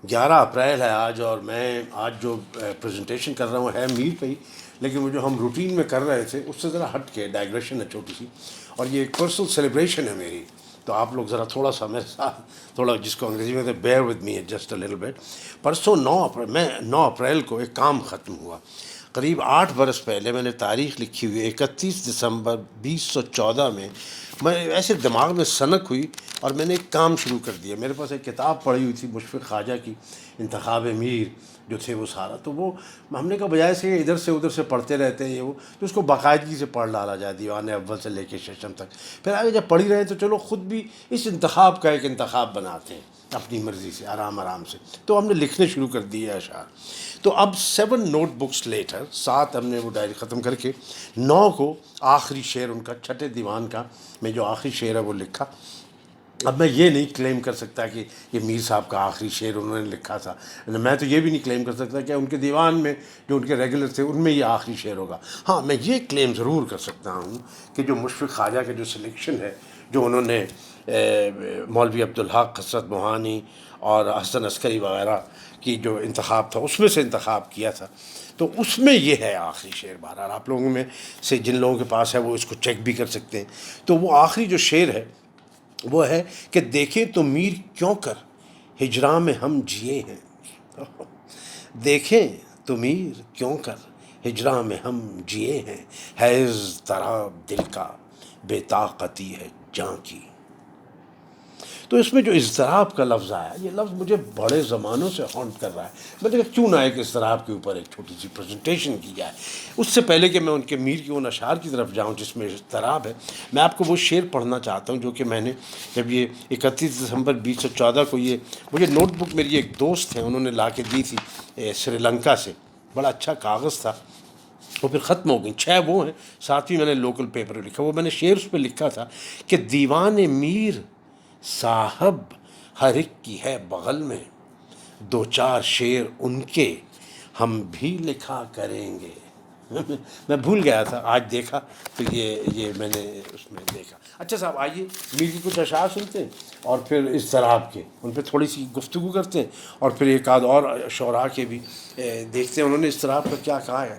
11 April ہے آج، اور میں آج جو پریزنٹیشن کر رہا ہوں ہے میر پہ ہی، لیکن وہ جو ہم روٹین میں کر رہے تھے اس سے ذرا ہٹ کے ڈائگریشن ہے چھوٹی سی، اور یہ ایک پرسنل سیلیبریشن ہے میری. تو آپ لوگ ذرا تھوڑا سا میرے ساتھ، تھوڑا جس کو انگریزی میں کہتے ہیں bear with me just a little bit. پرسوں 9 اپریل کو ایک کام ختم ہوا. قریب 8 برس پہلے میں نے تاریخ لکھی ہوئی ہے 31 دسمبر 2014 میں ایسے دماغ میں سنک ہوئی اور میں نے ایک کام شروع کر دیا. میرے پاس ایک کتاب پڑھی ہوئی تھی مشفق خواجہ کی، انتخاب میر جو تھے وہ سارا، تو وہ ہم نے کہا بجائے سے ادھر سے ادھر سے پڑھتے رہتے ہیں یہ وہ، تو اس کو باقاعدگی سے پڑھ ڈالا جائے دیوان اول سے لے کے ششم تک. پھر آگے جب پڑھی رہے تو چلو خود بھی اس انتخاب کا ایک انتخاب بناتے ہیں اپنی مرضی سے، آرام آرام سے. تو ہم نے لکھنے شروع کر دیے اشعار. تو اب 7 نوٹ بکس لیٹر، 7 ہم نے وہ ڈائری ختم کر کے 9 کو آخری شعر ان کا چھٹے دیوان کا میں جو آخری شعر ہے وہ لکھا. اب میں یہ نہیں کلیم کر سکتا کہ یہ میر صاحب کا آخری شعر انہوں نے لکھا تھا. میں تو یہ بھی نہیں کلیم کر سکتا کہ ان کے دیوان میں جو ان کے ریگولر تھے ان میں یہ آخری شعر ہوگا. ہاں میں یہ کلیم ضرور کر سکتا ہوں کہ جو مشفق خواجہ کے جو سلیکشن ہے، جو انہوں نے مولوی عبدالحق، حسرت موہانی اور حسن عسکری وغیرہ کی جو انتخاب تھا اس میں سے انتخاب کیا تھا، تو اس میں یہ ہے آخری شعر. بہرحال آپ لوگوں میں سے جن لوگوں کے پاس ہے وہ اس کو چیک بھی کر سکتے ہیں. تو وہ آخری جو شعر ہے وہ ہے کہ دیکھیں تو میر کیوں کر ہجراں میں ہم جیے ہیں. دیکھیں تو میر کیوں کر ہجراں میں ہم جیے ہیں، ہے اضطراب دل کا بے طاقتی ہے جاں کی. تو اس میں جو اضطراب کا لفظ آیا، یہ لفظ مجھے بڑے زمانوں سے ہانٹ کر رہا ہے. میں نے کہا کیوں نہ ایک اضطراب کے اوپر ایک چھوٹی سی پریزنٹیشن کی جائے. اس سے پہلے کہ میں ان کے میر کی ان اشعار کی طرف جاؤں جس میں اضطراب ہے، میں آپ کو وہ شعر پڑھنا چاہتا ہوں جو کہ میں نے جب یہ 31 دسمبر 2014 کو، یہ مجھے نوٹ بک میری ایک دوست ہیں انہوں نے لا کے دی تھی سری لنکا سے، بڑا اچھا کاغذ تھا، وہ پھر ختم ہو گئی. 6 وہ ہیں، 7ویں میں نے لوکل پیپر پہ لکھا. وہ میں نے شعر اس پہ لکھا تھا کہ دیوان میر صاحب ہر ایک کی ہے بغل میں، 2 4 شعر ان کے ہم بھی لکھا کریں گے. میں بھول گیا تھا، آج دیکھا تو یہ میں نے اس میں دیکھا. اچھا صاحب آئیے میر کی کچھ اشعار سنتے ہیں اور پھر اضطراب کے ان پہ تھوڑی سی گفتگو کرتے ہیں، اور پھر ایک آدھ اور شعراء کے بھی دیکھتے ہیں انہوں نے اضطراب کا کیا کہا ہے.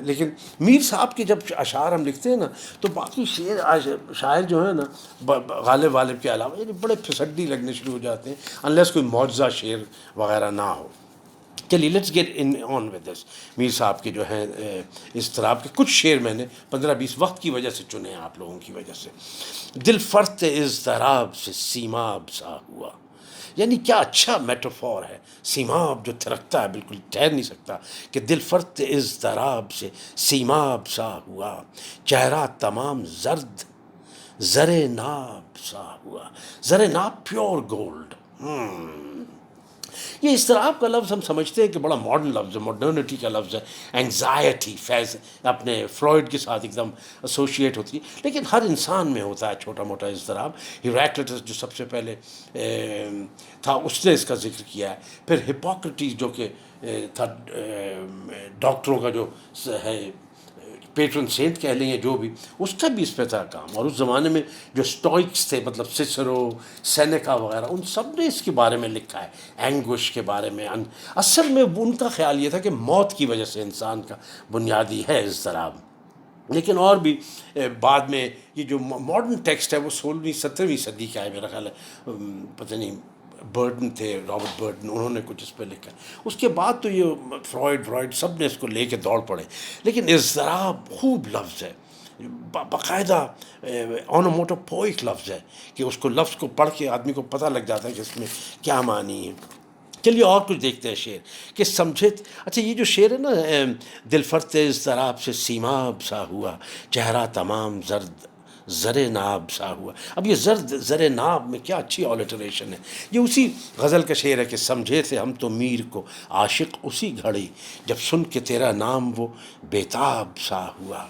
لیکن میر صاحب کے جب اشعار ہم لکھتے ہیں نا تو باقی شاعر جو ہیں نا غالب والب کے علاوہ یعنی بڑے پھسڈی لگنے شروع ہو جاتے ہیں انلیس کوئی معجزہ شعر وغیرہ نہ ہو. چلیے let's get in on with this. میر صاحب کے جو ہیں اضطراب کے کچھ شعر میں نے 15-20 وقت کی وجہ سے چنے ہیں آپ لوگوں کی وجہ سے. دل فرط اضطراب سے سیماب سا ہوا. یعنی کیا اچھا میٹافور ہے، سیماب جو تھرکتا ہے بالکل ٹھہر نہیں سکتا، کہ دل فرط اضطراب سے سیماب سا ہوا، چہرہ تمام زرد زر ناب سا ہوا. زر ناب پیور گولڈ. یہ اضطراب کا لفظ ہم سمجھتے ہیں کہ بڑا ماڈرن لفظ ہے، ماڈرنٹی کا لفظ ہے، اینگزائٹی فیض اپنے فرائڈ کے ساتھ ایک دم ایسوشیٹ ہوتی ہے، لیکن ہر انسان میں ہوتا ہے چھوٹا موٹا اضطراب. ہیراکلیٹس جو سب سے پہلے تھا اس نے اس کا ذکر کیا ہے. پھر ہپوکریٹس جو کہ تھا ڈاکٹروں کا جو ہے پیٹرن سینٹ کہہ لیں یا جو بھی، اس کا بھی اس پہ تھا کام. اور اس زمانے میں جو اسٹوئکس تھے مطلب سسرو، سینیکا وغیرہ، ان سب نے اس کے بارے میں لکھا ہے، اینگوش کے بارے میں. اصل میں ان کا خیال یہ تھا کہ موت کی وجہ سے انسان کا بنیادی ہے اضطراب. لیکن اور بھی بعد میں یہ جو ماڈرن ٹیکسٹ ہے وہ 16ویں 17ویں صدی کا ہے میرا خیال ہے، پتہ نہیں برڈن تھے، رابرٹ برڈن، انہوں نے کچھ اس پہ لکھا. اس کے بعد تو یہ فرائڈ سب نے اس کو لے کے دوڑ پڑے. لیکن اضطراب خوب لفظ ہے، باقاعدہ اونوموٹوپوئک لفظ ہے کہ اس کو لفظ کو پڑھ کے آدمی کو پتہ لگ جاتا ہے کہ اس میں کیا معنی ہے. چلیے اور کچھ دیکھتے ہیں شعر کہ سمجھے. اچھا یہ جو شعر ہے نا، دل فرط اضطراب سے سیماب سا ہوا، چہرہ تمام زرد زر ناب سا ہوا. اب یہ زرد زر ناب میں کیا اچھی آلٹریشن ہے. یہ اسی غزل کا شعر ہے کہ سمجھے تھے ہم تو میر کو عاشق اسی گھڑی، جب سن کے تیرا نام وہ بیتاب سا ہوا.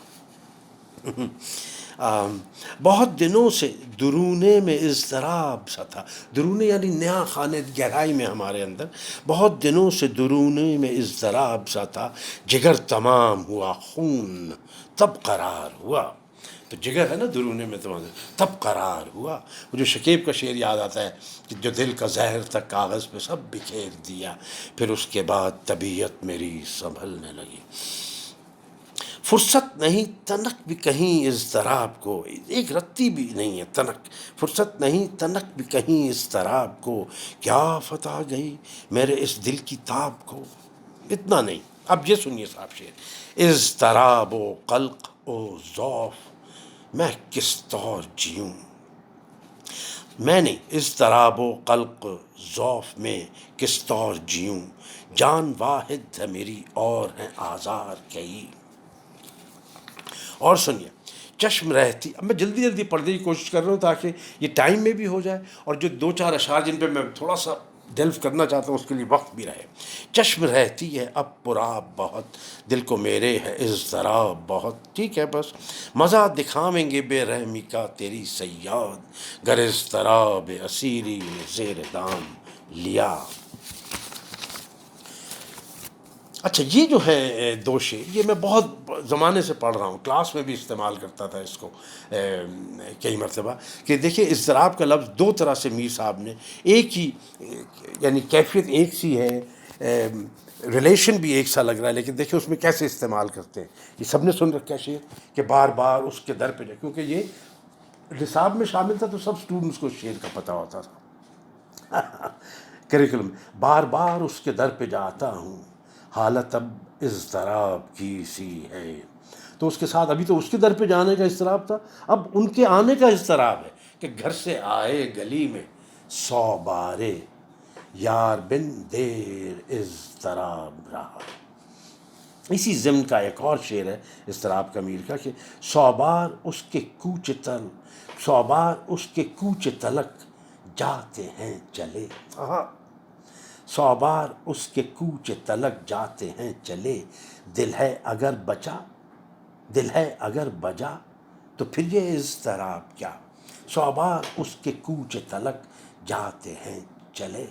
بہت دنوں سے درونے میں اضطراب سا تھا. درونے یعنی نیا خانے گہرائی میں ہمارے اندر. بہت دنوں سے درونے میں اضطراب سا تھا، جگر تمام ہوا خون تب قرار ہوا. تو جگر ہے نا درون میں تمہارے، تب قرار ہوا۔ مجھے شکیب کا شعر یاد آتا ہے کہ جو دل کا زہر تک کاغذ پہ سب بکھیر دیا، پھر اس کے بعد طبیعت میری سنبھلنے لگی۔ فرصت نہیں تنک بھی کہیں اضطراب کو، ایک رتی بھی نہیں ہے تنک، فرصت نہیں تنک بھی کہیں اضطراب کو، کیا فتح گئی میرے اس دل کی تاب کو۔ اتنا نہیں، اب یہ سنیے صاحب شعر، اضطراب و قلق و ضعف میں کس طور جیوں، میں نہیں، اضطراب و قلق ضعف میں کس طور جیوں، جان واحد ہے میری اور ہیں آزار کئی۔ اور سنیے، چشم رہتی، اب میں جلدی جلدی پڑھنے کی کوشش کر رہا ہوں تاکہ یہ ٹائم میں بھی ہو جائے، اور جو دو چار اشعار جن پہ میں تھوڑا سا ڈیلف کرنا چاہتا ہوں اس کے لیے وقت بھی رہے۔ چشم رہتی ہے اب پرآب بہت، دل کو میرے ہے اضطراب بہت، ٹھیک ہے بس مزہ دکھاویں گے بے رحمی کا تیری صیاد، گر اضطراب اسیری نے زیر دام لیا۔ اچھا، یہ جو ہے دو شعر، یہ میں بہت زمانے سے پڑھ رہا ہوں، کلاس میں بھی استعمال کرتا تھا اس کو کئی مرتبہ، کہ دیکھیں اضطراب کا لفظ دو طرح سے میر صاحب نے ایک ہی، یعنی کیفیت ایک سی ہے، ریلیشن بھی ایک سا لگ رہا ہے، لیکن دیکھیں اس میں کیسے استعمال کرتے ہیں۔ یہ سب نے سن رکھا ہے شعر کہ بار بار اس کے در پہ جائے، کیونکہ یہ نصاب میں شامل تھا تو سب اسٹوڈنٹس کو شعر کا پتہ ہوتا تھا کریکولم، بار بار اس کے در پہ جاتا ہوں، حالت اب اضطراب کی سی ہے۔ تو اس کے ساتھ ابھی تو اس کے در پہ جانے کا اضطراب تھا، اب ان کے آنے کا اضطراب ہے کہ گھر سے آئے گلی میں 100 بارے، یار بن دیر اضطراب رہا۔ اسی ضمن کا ایک اور شعر ہے اضطراب کا میر کا کہ 100 بار اس کے کوچ تل، 100 بار اس کے کوچ تلک جاتے ہیں چلے، 100 بار اس کے کوچ تلک جاتے ہیں چلے، دل ہے اگر بچا، دل ہے اگر بجا تو پھر یہ اضطراب کیا، 100 بار اس کے کوچ تلک جاتے ہیں چلے،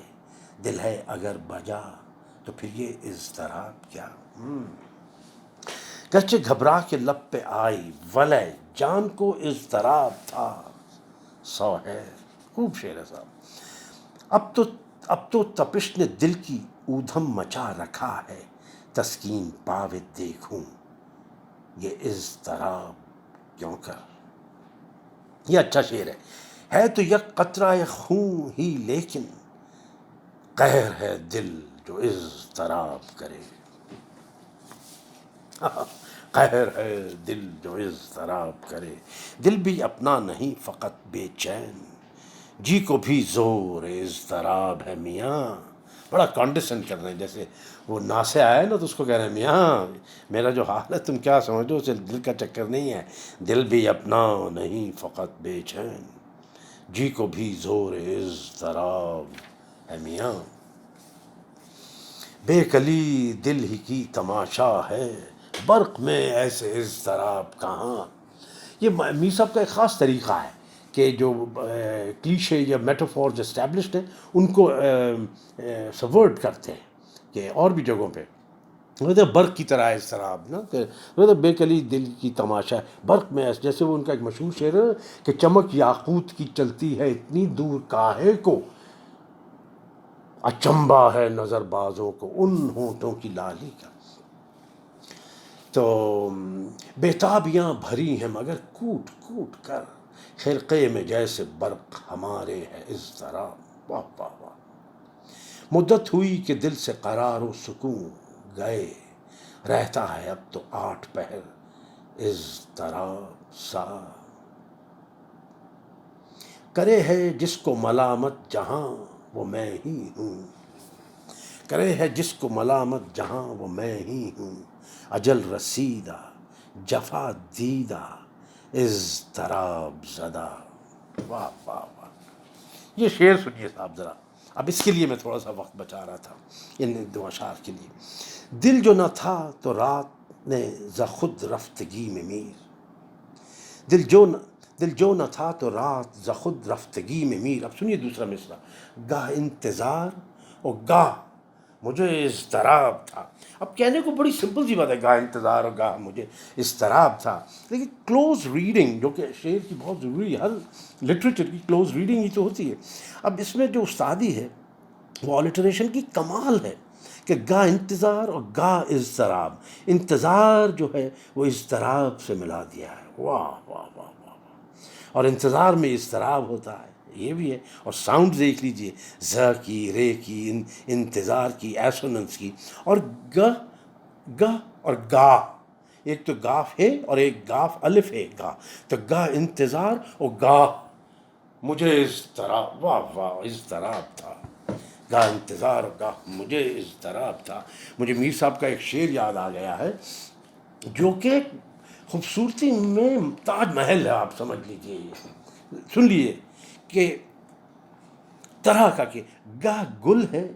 دل ہے اگر بجا تو پھر یہ اضطراب کیا۔ گرچہ گھبرا کے لب پہ آئی ولے جان کو اضطراب تھا، 100 ہے، خوب شعر ہے صاحب۔ اب تو تپش نے دل کی اودھم مچا رکھا ہے، تسکین پاوے دیکھوں یہ اضطراب کیوں کر۔ یہ اچھا شعر ہے تو یک قطرہ خون ہی لیکن قہر ہے دل جو اضطراب کرے، قہر ہے دل جو اضطراب کرے، دل بھی اپنا نہیں فقط بے چین، جی کو بھی زور اضطراب ہے میاں۔ بڑا کانڈیسنڈ کر رہے ہیں، جیسے وہ نا سے آیا ہے نا تو اس کو کہہ رہے ہیں میاں میرا جو حال ہے تم کیا سمجھو، اسے دل کا چکر نہیں ہے، دل بھی اپنا نہیں فقط بے چین، جی کو بھی زور اضطراب ہے میاں۔ بے کلی دل ہی کی تماشا ہے، برق میں ایسے اضطراب کہاں۔ یہ میر صاحب کا ایک خاص طریقہ ہے کہ جو کلیشے یا میٹافورز اسٹیبلشڈ ہیں ان کو سبورٹ کرتے ہیں، کہ اور بھی جگہوں پہ برق کی طرح اضطراب نا، کہ بے کلی دل کی تماشا ہے برق میں ایسے، جیسے وہ ان کا ایک مشہور شعر ہے کہ چمک یاقوت کی چلتی ہے اتنی دور کاہے کو، اچنبھا ہے نظر بازوں کو ان ہونٹوں کی لالی کا۔ تو بیتابیاں بھری ہیں مگر کوٹ کوٹ کر، خرقے میں جیسے برق ہمارے ہے اضطراب، واہ واہ واہ۔ مدت ہوئی کہ دل سے قرار و سکون گئے، رہتا ہے اب تو 8 پہر اضطراب سا، کرے ہے جس کو ملامت جہاں وہ میں ہی ہوں، کرے ہے جس کو ملامت جہاں وہ میں ہی ہوں، اجل رسیدہ جفا دیدہ اضطراب زدہ، واہ واہ واہ۔ یہ شعر سنیے صاحب ذرا، اب اس کے لیے میں تھوڑا سا وقت بچا رہا تھا ان 2 اشعار کے لیے۔ دل جو نہ تھا تو رات نے ز خود رفتگی میں میر، دل جو نہ تھا تو رات ز خود رفتگی میں میر۔ اب سنیے دوسرا مصرع، گاہ انتظار اور گاہ مجھے اضطراب تھا. اب کہنے کو بڑی سمپل سی بات ہے، گاہ انتظار اور گاہ مجھے اضطراب تھا، لیکن کلوز ریڈنگ جو کہ شعر کی بہت ضروری ہے، ہر لٹریچر کی کلوز ریڈنگ ہی تو ہوتی ہے. اب اس میں جو استادی ہے وہ آلٹریشن کی کمال ہے کہ گاہ انتظار اور گاہ اضطراب، انتظار جو ہے وہ اضطراب سے ملا دیا ہے. واہ واہ واہ واہ. اور انتظار میں اضطراب ہوتا ہے، یہ بھی ہے. اور ساؤنڈ دیکھ لیجئے، ز کی، رے کی، انتظار کی، ایسوننس کی، اور گ گ اور گا. ایک تو گاف ہے اور ایک گاف الف ہے گا، تو گا انتظار اور گا مجھے اضطراب. واہ واہ، اضطراب تھا. گاہ انتظار اور گاہ مجھے اضطراب تھا. مجھے میر صاحب کا ایک شعر یاد آ گیا ہے جو کہ خوبصورتی میں تاج محل ہے، آپ سمجھ لیجئے. سن لیے کہ طرح کا کہ گاہ گل ہے،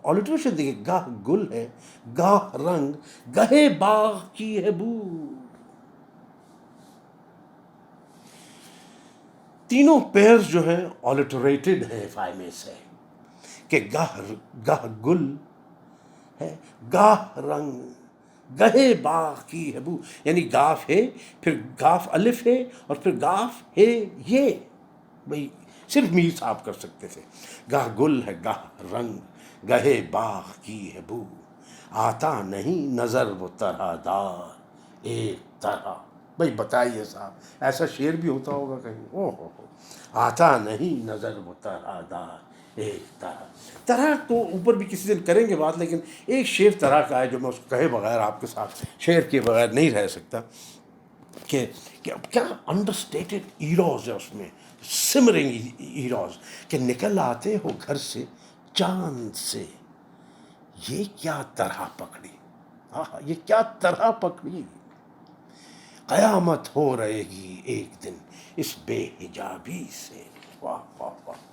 آلٹریشن دیکھیے، گاہ گل ہے، گاہ رنگ گہے باغ کی ہے بو. تینوں پیئرز جو ہیں آلٹریٹڈ ہیں فائمے سے، کہ گاہ گل ہے، گاہ رنگ گہے باغ کی ہے بو. یعنی گاف ہے، پھر گاف الف ہے، اور پھر گاف ہے یہ. بھئی صرف میر صاحب کر سکتے تھے. گاہ گل ہے، گاہ رنگ گہے باغ کی ہے بو، آتا نہیں نظر وہ طرح دار ایک طرح. بھئی بتائیے صاحب، ایسا شعر بھی ہوتا ہوگا کہیں؟ او ہو، آتا نہیں نظر وہ طرح دار ایک طرح. طرح تو اوپر بھی کسی دن کریں گے بات، لیکن ایک شعر طرح کا ہے جو میں اس کو کہے بغیر آپ کے ساتھ شعر کے بغیر نہیں رہ سکتا، کہ کیا انڈرسٹیٹڈ ایروز ہے اس میں، سمرنگ ایروز، کہ نکل آتے ہو گھر سے چاند سے، یہ کیا طرح پکڑی. یہ کیا طرح پکڑی، قیامت ہو رہے گی ایک دن اس بے حجابی سے. واہ واہ واہ.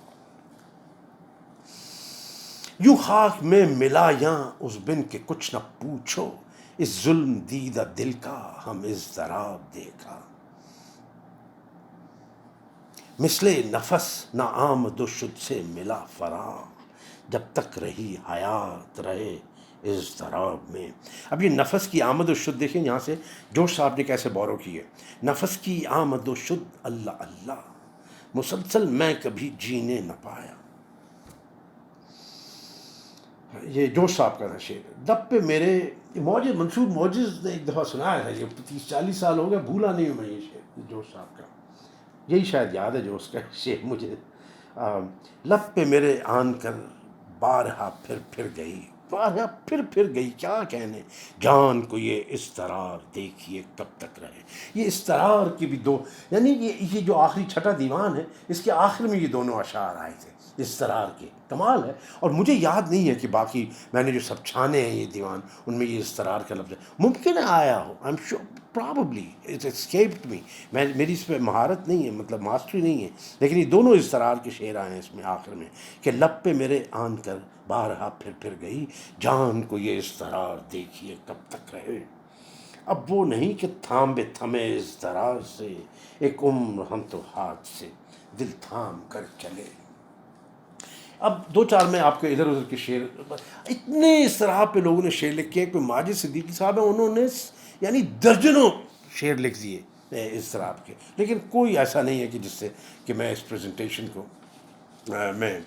یوں خاک میں ملا یہاں اس بن کے کچھ نہ پوچھو، اس ظلم دیدہ دل کا ہم اضطراب دیکھا. مثل نفس نہ آمد و شد سے ملا فراغ، جب تک رہی حیات رہے اضطراب میں. اب یہ نفس کی آمد و شد دیکھیں یہاں سے جوش صاحب نے کیسے بورو کی ہے. نفس کی آمد و شد اللہ اللہ، مسلسل میں کبھی جینے نہ پایا. یہ جوش صاحب کا تھا شعر. دب پہ میرے موجز، منصور موجز نے ایک دفعہ سنایا تھا، یہ 30-40 سال ہو گئے، بھولا نہیں ہوں میں یہ شعر جوش صاحب کا. یہی شاید یاد ہے جو اس کا شعر مجھے. لب پہ میرے آن کر بارہا پھر گئی، بارہا پھر گئی، کیا کہنے جان کو یہ اضطرار دیکھیے کب تک رہے. یہ اضطرار کی بھی دو، یعنی یہ جو آخری چھٹا دیوان ہے اس کے آخر میں یہ دونوں اشعار آئے تھے اضطرار کے. کمال ہے. اور مجھے یاد نہیں ہے کہ باقی میں نے جو سب چھانے ہیں یہ دیوان ان میں یہ اضطرار کا لفظ ہے. ممکن ہے آیا ہو، I am sure, probably it escaped me. میری اس پہ مہارت نہیں ہے، مطلب ماسٹری نہیں ہے، لیکن یہ دونوں اضطرار کے شعر آئے ہیں اس میں آخر میں، کہ لب پہ میرے آن کر بارہا پھر گئی، جان کو یہ اضطرار دیکھیے کب تک رہے. اب وہ نہیں کہ تھامے تھمے اضطرار سے، ایک عمر ہم تو ہاتھ سے دل تھام کر چلے. اب دو چار میں آپ کے ادھر ادھر کے شعر، اتنے اضطراب پہ لوگوں نے شعر لکھے. کوئی ماجد صدیقی صاحب ہیں، انہوں نے یعنی درجنوں شعر لکھ دیے اضطراب کے، لیکن کوئی ایسا نہیں ہے کہ جس سے کہ میں اس پریزنٹیشن کو میں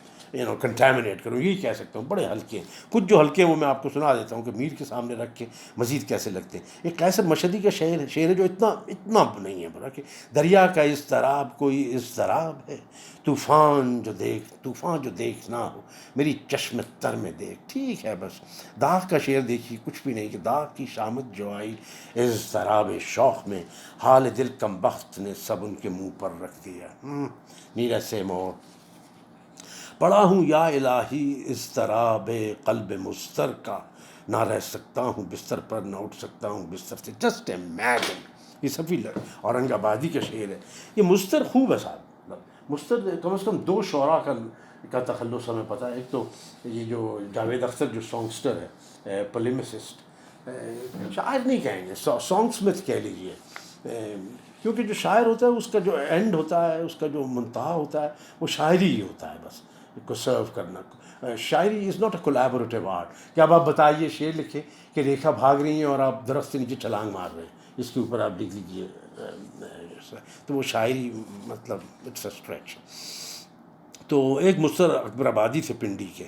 کنٹامنیٹ کروں. یہی کہہ سکتا ہوں بڑے ہلکے ہیں. کچھ جو ہلکے ہیں وہ میں آپ کو سنا دیتا ہوں کہ میر کے سامنے رکھ کے مزید کیسے لگتے ہیں. ایک قیصر مشہدی کا شعر ہے جو اتنا نہیں ہے بڑا، کہ دریا کا اضطراب کوئی اضطراب ہے، طوفان جو دیکھنا ہو میری چشم تر میں دیکھ. ٹھیک ہے، بس داغ کا شعر دیکھیے، کچھ بھی نہیں، کہ داغ کی شامت جو آئی اضطراب شوق میں، حال دل کم بخت نے سب ان کے منہ پر رکھ دیا. نیرہ سیمور. پڑا ہوں یا الہی اضطراب قلب مضطر کا، نہ رہ سکتا ہوں بستر پر، نہ اٹھ سکتا ہوں بستر سے. Just imagine. یہ سبھی اورنگ آبادی کا شعر ہے. یہ مضطر خوب ہے صاحب. مضطر کم از کم دو شعراء کا تخلص ہمیں پتہ ہے. ایک تو یہ جو جاوید اختر جو سانگسٹر ہے، پولیمسسٹ، شاعر نہیں کہیں گے، سانگ سمتھ کہہ لیجیے، کیونکہ جو شاعر ہوتا ہے اس کا جو اینڈ ہوتا ہے، اس کا جو منتہا ہوتا ہے وہ شاعری ہی ہوتا ہے، بس کو سرو کرنا. شاعری از ناٹ اے کولیبوریٹیو آرٹ کہ اب آپ بتائیے شعر لکھیں کہ ریکھا بھاگ رہی ہیں اور آپ درخت کے نیچے چھلانگ مار رہے ہیں، اس کے اوپر آپ لکھ لیجیے، تو وہ شاعری مطلب اٹس اے اسٹریچ۔ تو ایک مصر اکبر آبادی سے پنڈی کے،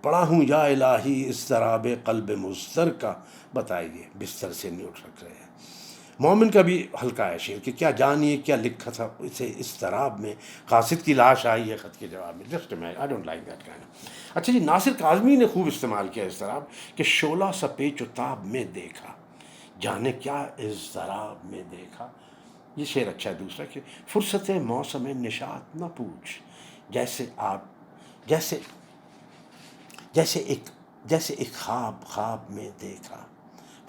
پڑھا ہوں یا الہی اضطراب قلب مضطر کا، بتائیے بستر سے نہیں اٹھ رکھ رہے ہیں۔ مومن کا بھی ہلکا ہے شعر کہ کیا جانیے کیا لکھا تھا اسے اضطراب میں، قاصد کی لاش آئی ہے خط کے جواب میں، just I don't like that kind. اچھا جی، ناصر کاظمی نے خوب استعمال کیا اضطراب کہ شعلہ سا پیچ و تاب میں دیکھا، جانے کیا اضطراب میں دیکھا۔ یہ شعر اچھا ہے دوسرا کہ فرصت موسم نشاط نہ پوچھ، جیسے آپ جیسے جیسے ایک خواب میں دیکھا،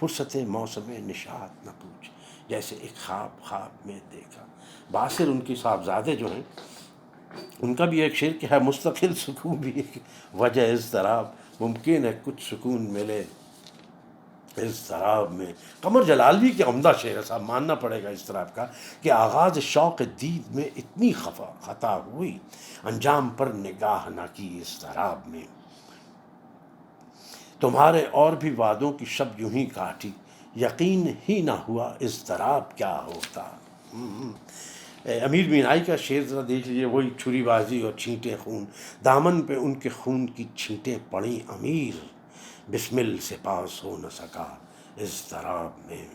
فرصت موسم نشاط نہ پوچھ، جیسے ایک خواب میں دیکھا۔ باصر ان کے صاحبزادے جو ہیں ان کا بھی ایک شعر کہ ہے مستقل سکون بھی ایک وجہ اضطراب، ممکن ہے کچھ سکون ملے اضطراب میں۔ قمر جلالوی کی عمدہ شعر ہے صاحب، ماننا پڑے گا اضطراب کا کہ آغاز شوق دید میں اتنی خطا ہوئی، انجام پر نگاہ نہ کی اضطراب میں، تمہارے اور بھی وعدوں کی شب یوں ہی کاٹی، یقین ہی نہ ہوا اضطراب کیا ہوتا۔ امیر مینائی کا شعر ذرا دیکھ لیجیے، وہی چھری بازی اور چھینٹیں خون، دامن پہ ان کے خون کی چھینٹیں پڑیں امیر، بسمل سے پاس ہو نہ سکا اضطراب میں۔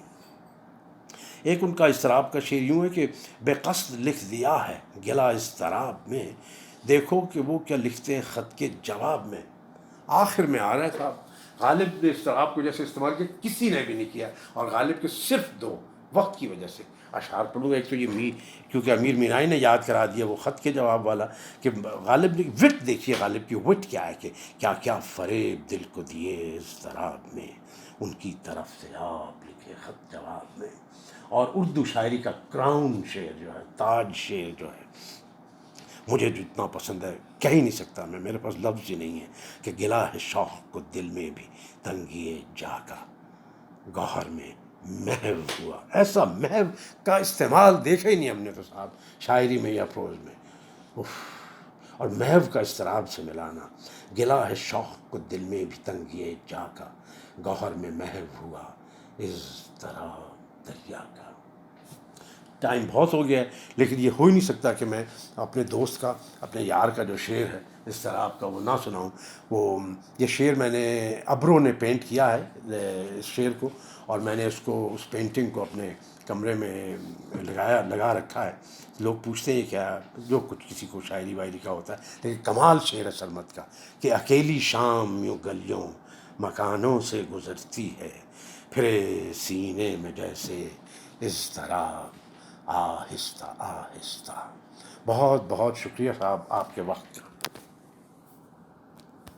ایک ان کا اضطراب کا شعر یوں ہے کہ بے قصد لکھ دیا ہے گلا اضطراب میں، دیکھو کہ وہ کیا لکھتے ہیں خط کے جواب میں۔ آخر میں آ رہا ہے صاحب، غالب نے اضطراب کو جیسے استعمال کیا کسی نے بھی نہیں کیا، اور غالب کے صرف دو وقت کی وجہ سے اشعار پڑھوں گا۔ ایک تو یہ کیونکہ امیر مینائی نے یاد کرا دیا وہ خط کے جواب والا کہ غالب نے وٹ، دیکھیے غالب کی وٹ کیا ہے کہ کیا کیا فریب دل کو دیے اضطراب میں، ان کی طرف سے آپ لکھے خط جواب میں۔ اور اردو شاعری کا کراؤن شعر جو ہے، تاج شعر جو ہے، مجھے جو اتنا پسند ہے کہہ ہی نہیں سکتا میں، میرے پاس لفظ ہی نہیں ہے کہ گلا ہے شوق کو دل میں بھی تنگی جا کا، گوہر میں محو ہوا۔ ایسا محو کا استعمال دیکھا ہی نہیں ہم نے تو صاحب شاعری میں یا پروز میں، اور محو کا اضطراب سے ملانا، گلا ہے شوق کو دل میں بھی تنگی جا کا، گوہر میں محو ہوا اضطراب دریا کا۔ ٹائم بہت ہو گیا ہے، لیکن یہ ہو ہی نہیں سکتا کہ میں اپنے دوست کا، اپنے یار کا جو شعر ہے اضطراب کا وہ نہ سناؤں۔ وہ یہ شعر میں نے ابرو نے پینٹ کیا ہے اس شعر کو، اور میں نے اس پینٹنگ کو اپنے کمرے میں لگا رکھا ہے۔ لوگ پوچھتے ہیں کیا جو کچھ کسی کو شاعری وائری کا ہوتا ہے، لیکن کمال شعر ہے سرمد کا کہ اکیلی شام یوں گلیوں مکانوں سے گزرتی ہے، پھرے سینے میں جیسے اضطراب آہستہ آہستہ۔ بہت بہت شکریہ صاحب آپ کے وقت کا۔